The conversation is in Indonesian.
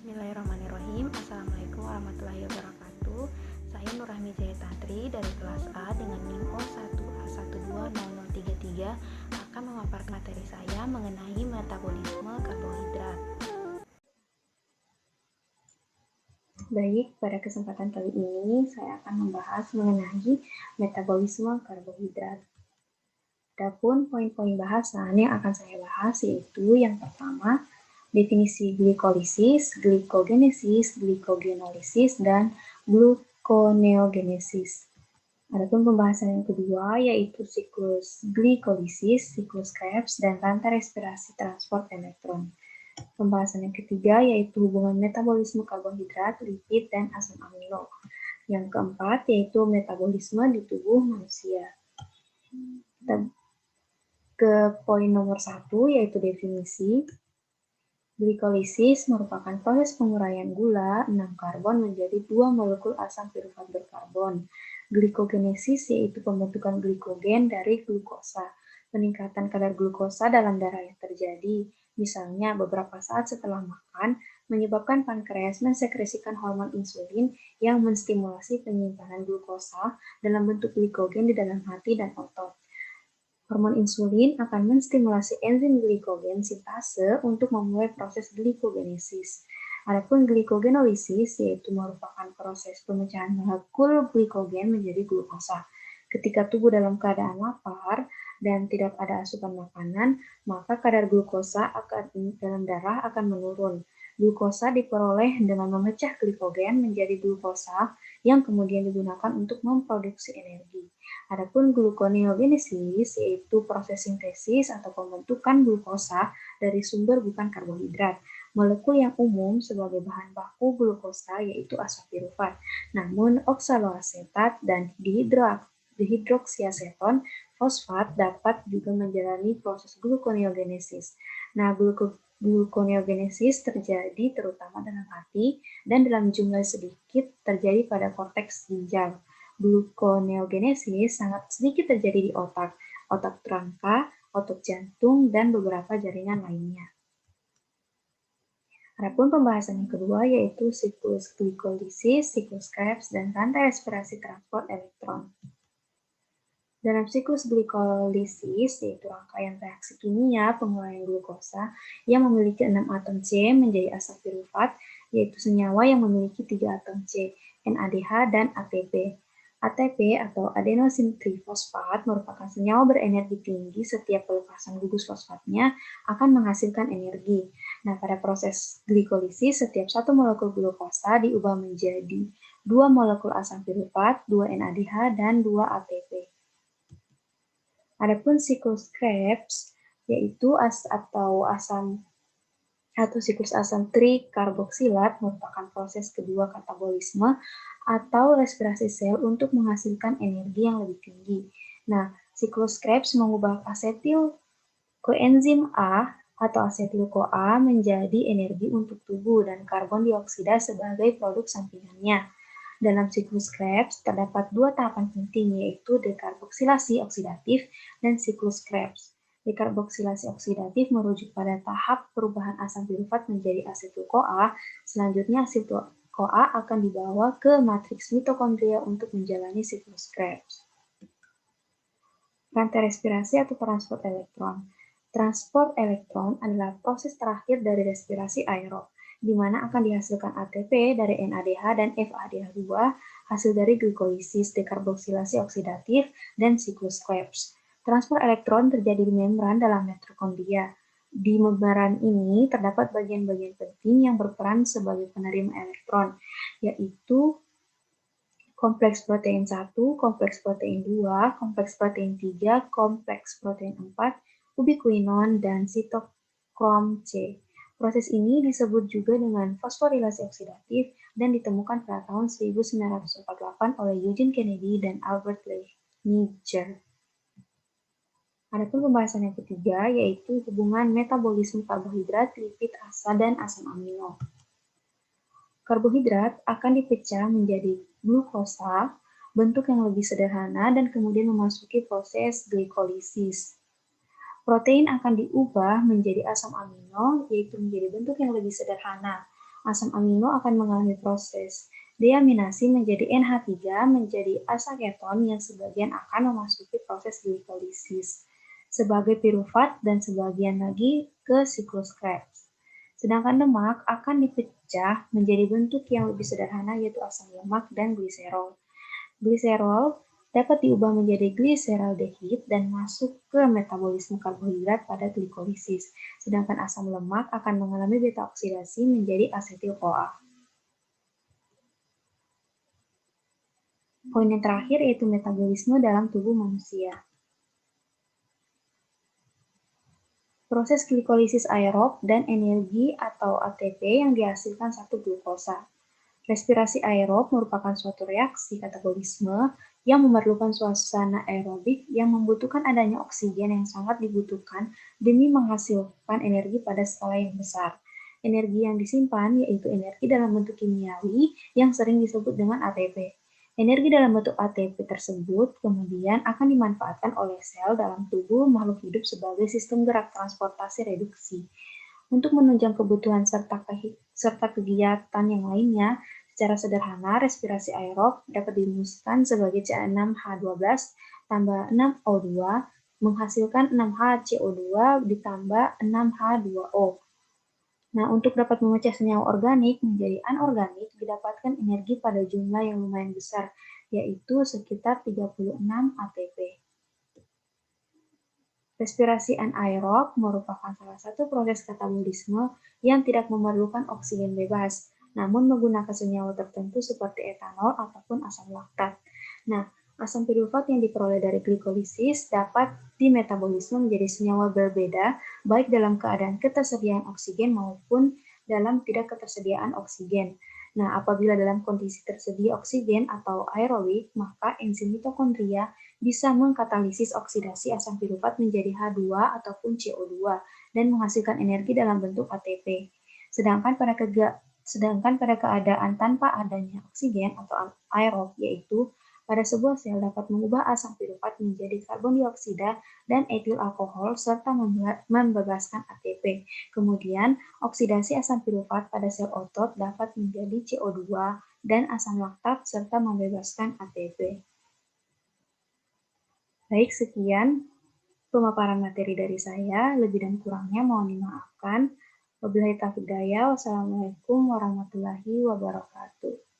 Bismillahirrahmanirrahim. Assalamualaikum warahmatullahi wabarakatuh. Saya Nurrahmi Jayatantri dari kelas A dengan NIM O1A120033 akan memaparkan materi saya mengenai metabolisme karbohidrat. Baik, pada kesempatan kali ini saya akan membahas mengenai metabolisme karbohidrat. Adapun poin-poin bahasan yang akan saya bahas yaitu yang pertama, definisi glikolisis, glikogenesis, glikogenolisis, dan gluconeogenesis. Adapun pembahasan yang kedua yaitu siklus glikolisis, siklus Krebs, dan rantai respirasi transport elektron. Pembahasan yang ketiga yaitu hubungan metabolisme karbohidrat, lipid, dan asam amino. Yang keempat yaitu metabolisme di tubuh manusia. Kita ke poin nomor 1 yaitu definisi. Glikolisis merupakan proses penguraian gula 6 karbon menjadi 2 molekul asam pirufat berkarbon. Glikogenesis yaitu pembentukan glikogen dari glukosa. Peningkatan kadar glukosa dalam darah yang terjadi, misalnya beberapa saat setelah makan, menyebabkan pankreas mensekresikan hormon insulin yang menstimulasi penyimpanan glukosa dalam bentuk glikogen di dalam hati dan otot. Hormon insulin akan menstimulasi enzim glikogen sintase untuk memulai proses glikogenesis. Adapun glikogenolisis yaitu merupakan proses pemecahan molekul glikogen menjadi glukosa. Ketika tubuh dalam keadaan lapar dan tidak ada asupan makanan, maka kadar glukosa dalam darah akan menurun. Glukosa diperoleh dengan memecah glikogen menjadi glukosa yang kemudian digunakan untuk memproduksi energi. Adapun gluconeogenesis yaitu proses sintesis atau pembentukan glukosa dari sumber bukan karbohidrat. Molekul yang umum sebagai bahan baku glukosa yaitu asam pirufat. Namun oksaloasetat dan dihidroksiaseton fosfat dapat juga menjalani proses gluconeogenesis. Nah, gluconeogenesis terjadi terutama dalam hati dan dalam jumlah sedikit terjadi pada korteks ginjal. Gluconeogenesis sangat sedikit terjadi di otak, otot rangka, otot jantung, dan beberapa jaringan lainnya. Adapun pembahasan yang kedua yaitu siklus glikolisis, siklus Krebs, dan rantai respirasi transport elektron. Dalam siklus glikolisis, yaitu rangkaian reaksi kimia penguraian glukosa yang memiliki 6 atom C menjadi asam pirufat, yaitu senyawa yang memiliki 3 atom C, NADH dan ATP. ATP atau adenosin trifosfat merupakan senyawa berenergi tinggi. Setiap pelepasan gugus fosfatnya akan menghasilkan energi. Nah, pada proses glikolisis, setiap satu molekul glukosa diubah menjadi 2 molekul asam pirufat, 2 NADH, dan 2 ATP. Adapun siklus Krebs yaitu siklus asam trikarboksilat merupakan proses kedua katabolisme atau respirasi sel untuk menghasilkan energi yang lebih tinggi. Nah, siklus Krebs mengubah asetil koenzim A atau asetil-CoA menjadi energi untuk tubuh dan karbon dioksida sebagai produk sampingannya. Dalam siklus Krebs terdapat 2 tahapan penting yaitu dekarboksilasi oksidatif dan siklus Krebs. Dekarboksilasi oksidatif merujuk pada tahap perubahan asam pirufat menjadi asetil-CoA. Selanjutnya asetil-CoA akan dibawa ke matriks mitokondria untuk menjalani siklus Krebs. Rantai respirasi atau transport elektron. Transport elektron adalah proses terakhir dari respirasi aerob, di mana akan dihasilkan ATP dari NADH dan FADH2 hasil dari glikolisis, dekarboksilasi oksidatif, dan siklus Krebs. Transport elektron terjadi di membran dalam mitokondria. Di membran ini terdapat bagian-bagian penting yang berperan sebagai penerima elektron, yaitu kompleks protein 1, kompleks protein 2, kompleks protein 3, kompleks protein 4, ubikuinon, dan sitokrom C. Proses ini disebut juga dengan fosforilasi oksidatif dan ditemukan pada tahun 1948 oleh Eugene Kennedy dan Albert Leininger. Adapun pembahasan yang ketiga yaitu hubungan metabolisme karbohidrat, lipid, asa, dan asam amino. Karbohidrat akan dipecah menjadi glukosa, bentuk yang lebih sederhana, dan kemudian memasuki proses glikolisis. Protein akan diubah menjadi asam amino, yaitu menjadi bentuk yang lebih sederhana. Asam amino akan mengalami proses deaminasi menjadi NH3 menjadi asa keton yang sebagian akan memasuki proses glikolisis sebagai piruvat dan sebagian lagi ke siklus Krebs. Sedangkan lemak akan dipecah menjadi bentuk yang lebih sederhana yaitu asam lemak dan gliserol. Gliserol dapat diubah menjadi gliseraldehid dan masuk ke metabolisme karbohidrat pada glikolisis, sedangkan asam lemak akan mengalami beta oksidasi menjadi asetil-CoA. Poin yang terakhir yaitu metabolisme dalam tubuh manusia. Proses glikolisis aerob dan energi atau ATP yang dihasilkan satu glukosa. Respirasi aerob merupakan suatu reaksi katabolisme yang memerlukan suasana aerobik yang membutuhkan adanya oksigen yang sangat dibutuhkan demi menghasilkan energi pada skala yang besar. Energi yang disimpan yaitu energi dalam bentuk kimiawi yang sering disebut dengan ATP. Energi dalam bentuk ATP tersebut kemudian akan dimanfaatkan oleh sel dalam tubuh makhluk hidup sebagai sistem gerak transportasi reduksi. Untuk menunjang kebutuhan serta kegiatan yang lainnya, secara sederhana, respirasi aerob dapat dirumuskan sebagai C6H12 tambah 6O2 menghasilkan 6HCO2 ditambah 6H2O. Nah, untuk dapat memecah senyawa organik menjadi anorganik, didapatkan energi pada jumlah yang lumayan besar, yaitu sekitar 36 ATP. Respirasi anaerob merupakan salah satu proses katabolisme yang tidak memerlukan oksigen bebas, namun menggunakan senyawa tertentu seperti etanol ataupun asam laktat. Nah, asam piruvat yang diperoleh dari glikolisis dapat dimetabolisme menjadi senyawa berbeda, baik dalam keadaan ketersediaan oksigen maupun dalam tidak ketersediaan oksigen. Nah, apabila dalam kondisi tersedia oksigen atau aerobik, maka enzim mitokondria bisa mengkatalisis oksidasi asam piruvat menjadi H2 ataupun CO2 dan menghasilkan energi dalam bentuk ATP. Sedangkan pada keadaan tanpa adanya oksigen atau aerob, yaitu pada sebuah sel dapat mengubah asam piruvat menjadi karbon dioksida dan etil alkohol serta membebaskan ATP. Kemudian, oksidasi asam piruvat pada sel otot dapat menjadi CO2 dan asam laktat serta membebaskan ATP. Baik, sekian pemaparan materi dari saya. Lebih dan kurangnya mohon dimaafkan. Wabillahi taufiq hidayah. Wassalamualaikum warahmatullahi wabarakatuh.